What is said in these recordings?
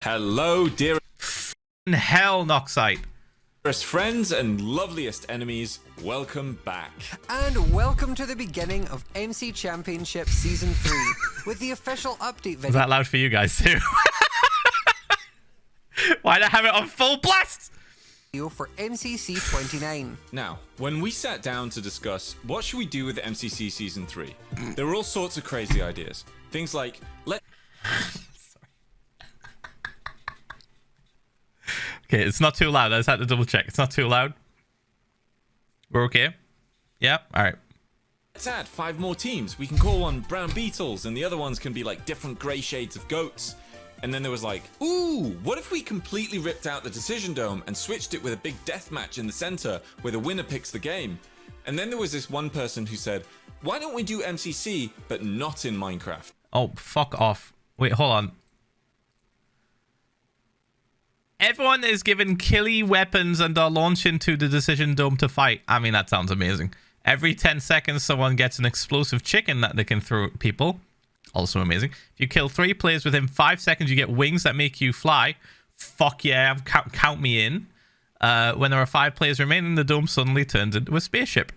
Hello, dearest Hell, Noxite. friends and loveliest enemies. Welcome back. And welcome to the beginning of MC Championship Season 3 with the official update video. Is that loud for you guys too? Why'd I have it on full blast? For MCC 29. Now, when we sat down to discuss what should we do with MCC Season 3, there were all sorts of crazy ideas. Things like, Okay, it's not too loud. I just had to double check. It's not too loud. We're okay? Yeah? Alright. let's add 5 more teams. We can call one Brown Beetles, and the other ones can be like different grey shades of goats. And then there was like, ooh, what if we completely ripped out the Decision Dome and switched it with a big death match in the center where the winner picks the game? And then there was this one person who said, why don't we do MCC but not in Minecraft? Oh, fuck off. Wait, hold on. Everyone is given killy weapons and are launched into the Decision Dome to fight. I mean, that sounds amazing. Every 10 seconds, someone gets an explosive chicken that they can throw at people. Also amazing. If you kill 3 players within 5 seconds, you get wings that make you fly. Fuck yeah, count me in. When there are 5 players remaining, the dome suddenly turns into a spaceship.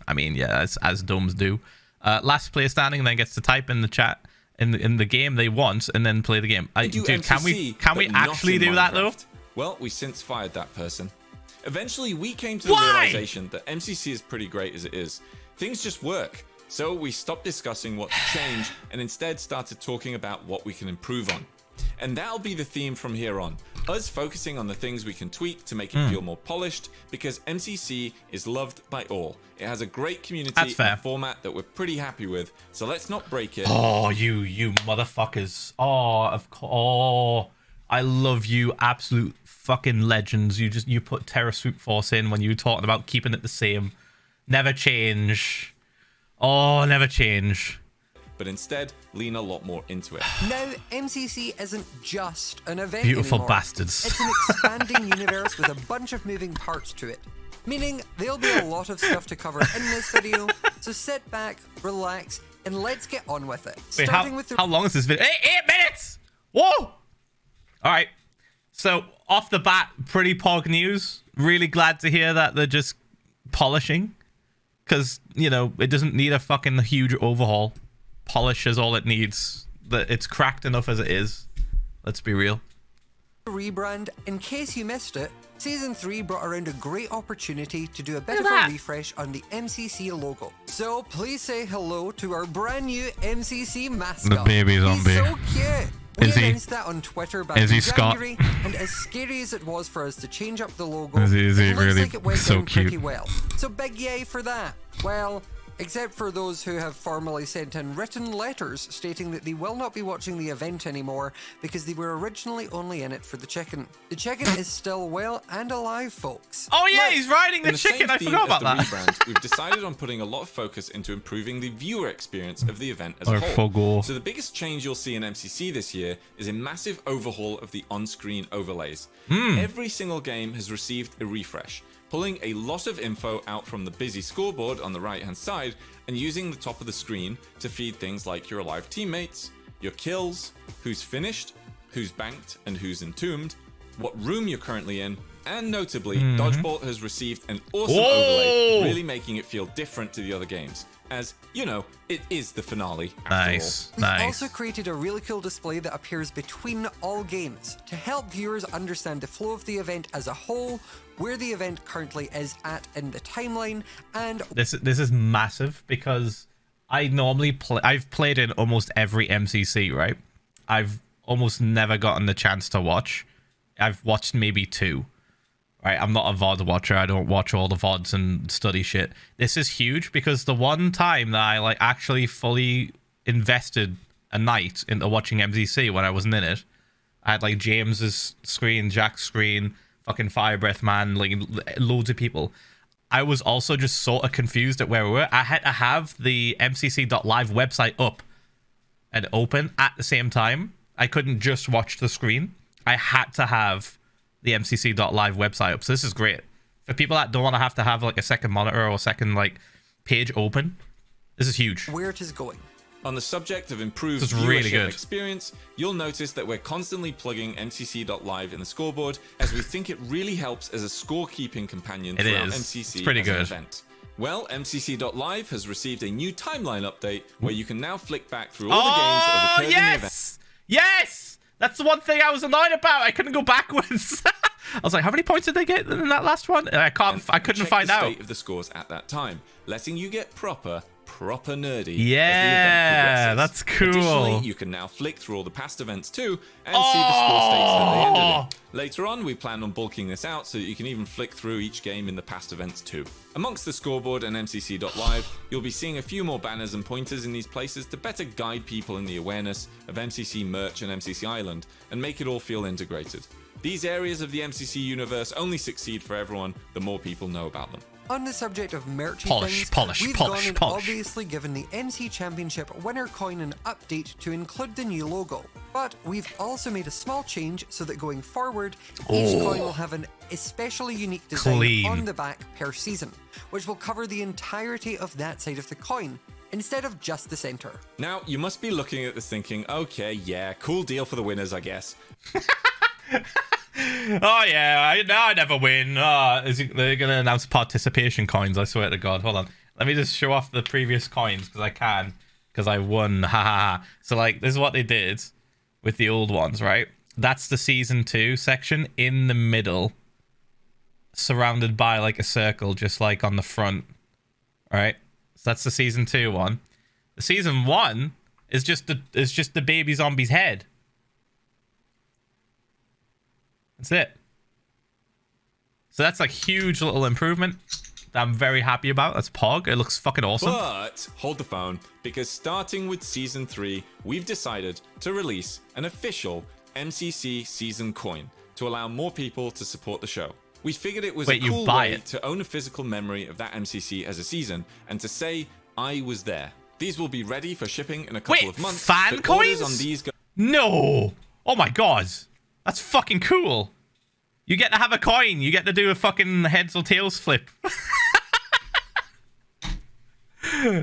I mean, yeah, as domes do. Last player standing then gets to type in the chat in the game they want and then play the game. Dude, MCC, can we actually do that though? Well, we since fired that person. Eventually, we came to the realization that MCC is pretty great as it is. Things just work. So we stopped discussing what to change and instead started talking about what we can improve on. And that'll be the theme from here on. Us focusing on the things we can tweak to make it feel more polished, because MCC is loved by all. It has a great community and a format that we're pretty happy with. So let's not break it. Oh, you motherfuckers. Oh, of course. Oh, I love you, absolute fucking legends. You put Terror Swoop Force in when you were talking about keeping it the same. Never change. Oh, never change. But instead, lean a lot more into it. Now, MCC isn't just an event Beautiful anymore. bastards. It's an expanding universe with a bunch of moving parts to it. Meaning, there'll be a lot of stuff to cover in this video, so sit back, relax, and let's get on with it. Wait, Starting with the how long is this video? 8 minutes! Whoa! Alright, so off the bat, pretty pog news. Really glad to hear that they're just polishing. Because, you know, it doesn't need a fucking huge overhaul. Polish is all it needs. It's cracked enough as it is. Let's be real. rebrand. In case you missed it, Season 3 brought around a great opportunity to do a bit of a refresh on the MCC logo. So please say hello to our brand new MCC mascot. The baby zombie. He's so cute. We announced that on Twitter back in January, and as scary as it was for us to change up the logo, it looks really like it went so down cute. pretty well. So big yay for that. Well, except for those who have formally sent in written letters stating that they will not be watching the event anymore because they were originally only in it for the chicken. The chicken is still well and alive, folks. Oh yeah, he's riding the chicken. I forgot about that. Rebrand, we've decided on putting a lot of focus into improving the viewer experience of the event as a whole. So the biggest change you'll see in MCC this year is a massive overhaul of the on-screen overlays. Every single game has received a refresh, pulling a lot of info out from the busy scoreboard on the right hand side and using the top of the screen to feed things like your alive teammates, your kills, who's finished, who's banked and who's entombed, what room you're currently in, and notably, Dodgeball has received an awesome overlay, really making it feel different to the other games. As, you know, it is the finale after all. We've also created a really cool display that appears between all games to help viewers understand the flow of the event as a whole, where the event currently is at in the timeline, and this is massive because I normally I've played in almost every MCC, right? I've almost never gotten the chance to watch. I've watched maybe 2. Right, I'm not a VOD watcher. I don't watch all the VODs and study shit. This is huge because the one time that I like actually fully invested a night into watching MCC when I wasn't in it, I had like James's screen, Jack's screen, fucking Firebreath Man, like loads of people. I was also just sort of confused at where we were. I had to have the MCC.live website up and open at the same time. I couldn't just watch the screen. I had to have the MCC.live website up. So this is great for people that don't want to have like a second monitor or a second like page open. This is huge. Where it is going. On the subject of improved viewership experience, you'll notice that we're constantly plugging MCC.live in the scoreboard, as we think it really helps as a scorekeeping companion throughout MCC it's pretty good. Event. Well, MCC.live has received a new timeline update where you can now flick back through all the games that have occurred in the event. Yes! That's the one thing I was annoyed about. I couldn't go backwards. I was like, how many points did they get in that last one? I couldn't find out. State of the scores at that time, letting you get proper nerdy. Yeah, that's cool. Additionally, you can now flick through all the past events too and see the score states that they ended in. Later on, we plan on bulking this out so that you can even flick through each game in the past events too. Amongst the scoreboard and MCC.live, you'll be seeing a few more banners and pointers in these places to better guide people in the awareness of MCC merch and MCC Island and make it all feel integrated. These areas of the MCC universe only succeed for everyone the more people know about them. On the subject of merchy things, we've gone and obviously given the MC Championship winner coin an update to include the new logo. But we've also made a small change so that going forward, each coin will have an especially unique design on the back per season, which will cover the entirety of that side of the coin, instead of just the center. Now, you must be looking at this thinking, okay, yeah, cool deal for the winners, I guess. Oh yeah, I never win. They're gonna announce participation coins. I swear to God. Hold on, let me just show off the previous coins because I won. Ha ha ha. So like, this is what they did with the old ones, right? That's the season 2 section in the middle, surrounded by like a circle, just like on the front. All right, so that's the season 2 one. The season 1 is just the baby zombie's head. That's it. So that's a huge little improvement that I'm very happy about. That's Pog. It looks fucking awesome. But hold the phone, because starting with Season 3, we've decided to release an official MCC season coin to allow more people to support the show. We figured it was a cool way to own a physical memory of that MCC as a season and to say, I was there. These will be ready for shipping in a couple of months. Fan coins? On these no! Oh my God. That's fucking cool. You get to have a coin. You get to do a fucking heads or tails flip.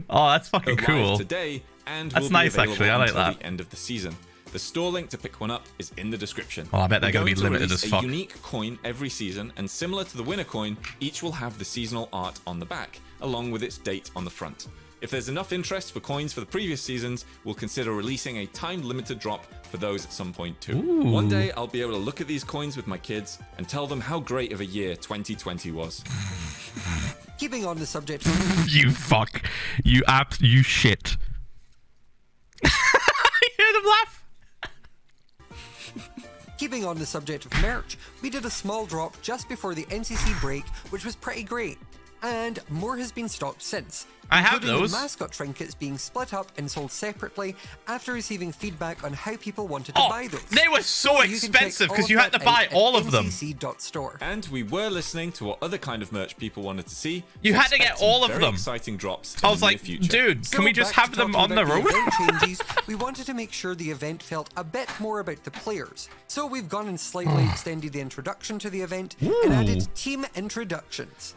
Oh, that's fucking cool. Today, and that's nice, actually. I like that. The end of the season. The store link to pick one up is in the description. Oh, I bet they're going to be limited as fuck. A unique coin every season, and similar to the winner coin, each will have the seasonal art on the back, along with its date on the front. If there's enough interest for coins for the previous seasons, we'll consider releasing a time-limited drop for those at some point too. Ooh. One day, I'll be able to look at these coins with my kids and tell them how great of a year 2020 was. Keeping on the subject... You fuck. You shit. You heard him laugh? Keeping on the subject of merch, we did a small drop just before the MCC break, which was pretty great. And more has been stocked since. I have those. The mascot trinkets being split up and sold separately after receiving feedback on how people wanted to buy those. They were so expensive because you had to buy all of them. MCC.store. And we were listening to what other kind of merch people wanted to see. You had to get all of them. Exciting drops. I was like, dude, can we just have them on the road? Changes, we wanted to make sure the event felt a bit more about the players. So we've gone and slightly extended the introduction to the event and added team introductions.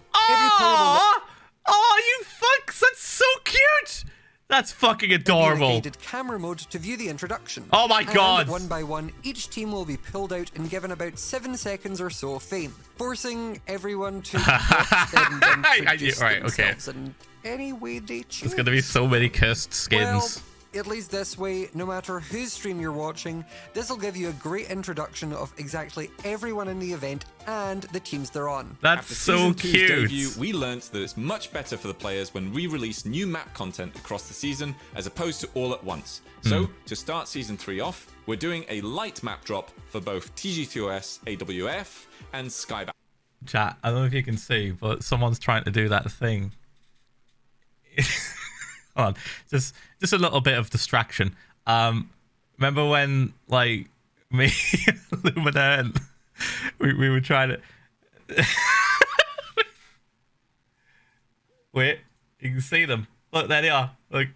Oh, you fucks! That's so cute! That's fucking adorable. Dedicated camera mode to view the introduction. Oh my God! And one by one, each team will be pulled out and given about 7 seconds or so of fame, forcing everyone to watch them introduce themselves in any way they choose. There's gonna be so many cursed skins. Well, at least this way, no matter whose stream you're watching, this will give you a great introduction of exactly everyone in the event and the teams they're on. That's so cute. Debut, we learned that it's much better for the players when we release new map content across the season as opposed to all at once. So, to start Season 3 off, we're doing a light map drop for both TGTOS, AWF, and Skyback. Chat, I don't know if you can see, but someone's trying to do that thing. Hold on, just a little bit of distraction. Remember when, like, me, Lumina, and we were trying to... Wait, you can see them. Look, there they are. Look.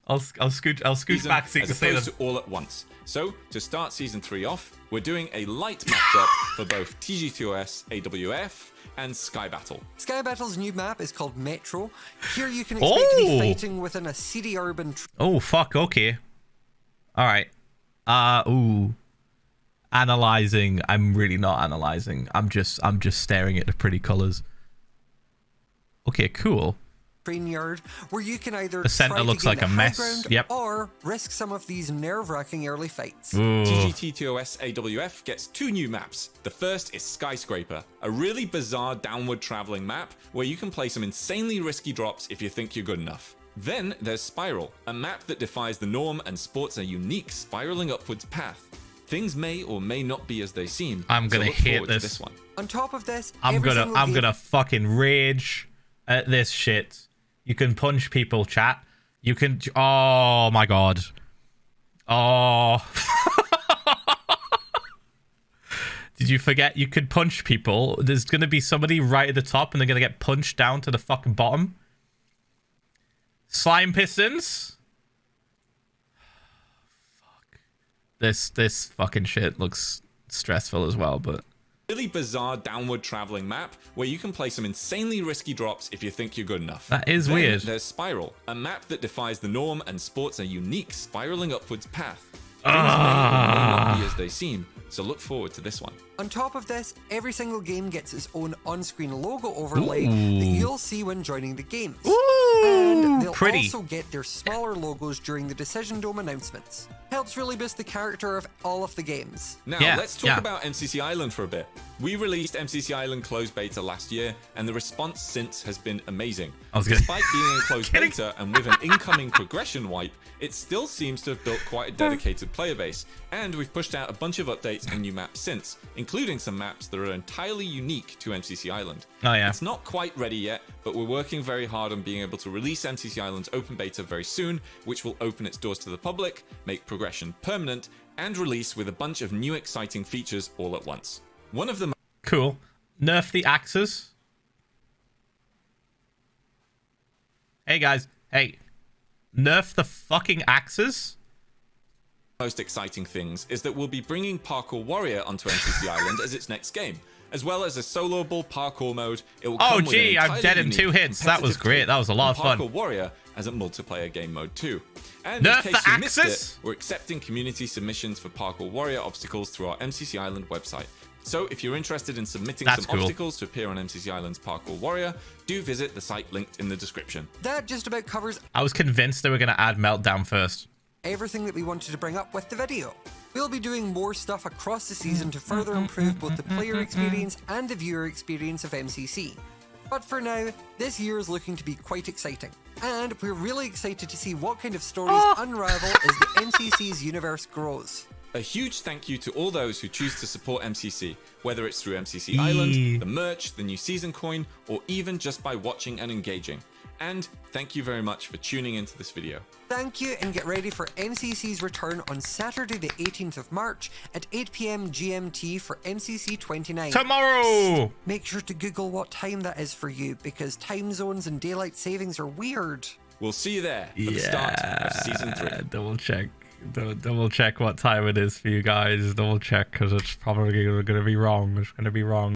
I'll scoot back so you can see them. To all at once. So, to start Season 3 off, we're doing a light map drop for both TG2OS, AWF, and Sky Battle. Sky Battle's new map is called Metro. Here you can expect to be fighting within a seedy urban... Oh, fuck, okay. Alright. Analyzing. I'm really not analyzing. I'm just staring at the pretty colors. Okay, cool. Train yard where you can either the center looks like a mess. Yep. Or risk some of these nerve-wracking early fights. TGT2OS AWF gets 2 new maps. The first is Skyscraper, a really bizarre downward traveling map where you can play some insanely risky drops if you think you're good enough. Then there's Spiral, a map that defies the norm and sports a unique spiraling upwards path. Things may or may not be as they seem. I'm gonna hate this one. On top of this, I'm gonna fucking rage at this shit. You can punch people, chat. You can... Oh, my God. Oh. Did you forget you could punch people? There's going to be somebody right at the top and they're going to get punched down to the fucking bottom. Slime pistons. Fuck. This fucking shit looks stressful as well, but... Really bizarre downward traveling map where you can play some insanely risky drops if you think you're good enough. That is weird. There's Spiral, a map that defies the norm and sports a unique spiraling upwards path. Things may or may not be as they seem, so look forward to this one. On top of this, every single game gets its own on-screen logo overlay that you'll see when joining the games. And they'll also get their smaller logos during the Decision Dome announcements. Helps really boost the character of all of the games. Now, let's talk about MCC Island for a bit. We released MCC Island closed beta last year, and the response since has been amazing. Despite being in closed beta and with an incoming progression wipe, it still seems to have built quite a dedicated player base, and we've pushed out a bunch of updates and new maps since, including some maps that are entirely unique to MCC Island. It's not quite ready yet, but we're working very hard on being able to release MCC Island's open beta very soon, which will open its doors to the public, make progression permanent, and release with a bunch of new exciting features all at once. One of them... Cool. Nerf the axes. Hey guys. Hey. Nerf the fucking axes? Most exciting things is that we'll be bringing Parkour Warrior onto MCC Island as its next game, as well as a soloable parkour mode. It will come with I'm dead in 2 hits. That was great. That was a lot of fun. Parkour Warrior as a multiplayer game mode too. And Nerf in case the you missed axes? it, we're accepting community submissions for Parkour Warrior obstacles through our MCC Island website. So if you're interested in submitting obstacles to appear on MCC Island's Parkour Warrior, do visit the site linked in the description. That just about covers... I was convinced they were going to add Meltdown first. Everything that we wanted to bring up with the video. We'll be doing more stuff across the season to further improve both the player experience and the viewer experience of MCC. But for now, this year is looking to be quite exciting. And we're really excited to see what kind of stories unravel as the MCC's universe grows. A huge thank you to all those who choose to support MCC, whether it's through MCC Island, the merch, the new season coin, or even just by watching and engaging. And thank you very much for tuning into this video. Thank you, and get ready for MCC's return on Saturday the 18th of March at 8 PM GMT for MCC 29. Tomorrow! Make sure to Google what time that is for you, because time zones and daylight savings are weird. We'll see you there for the start of Season 3. Double check what time it is for you guys. Double check, because it's probably going to be wrong. It's going to be wrong.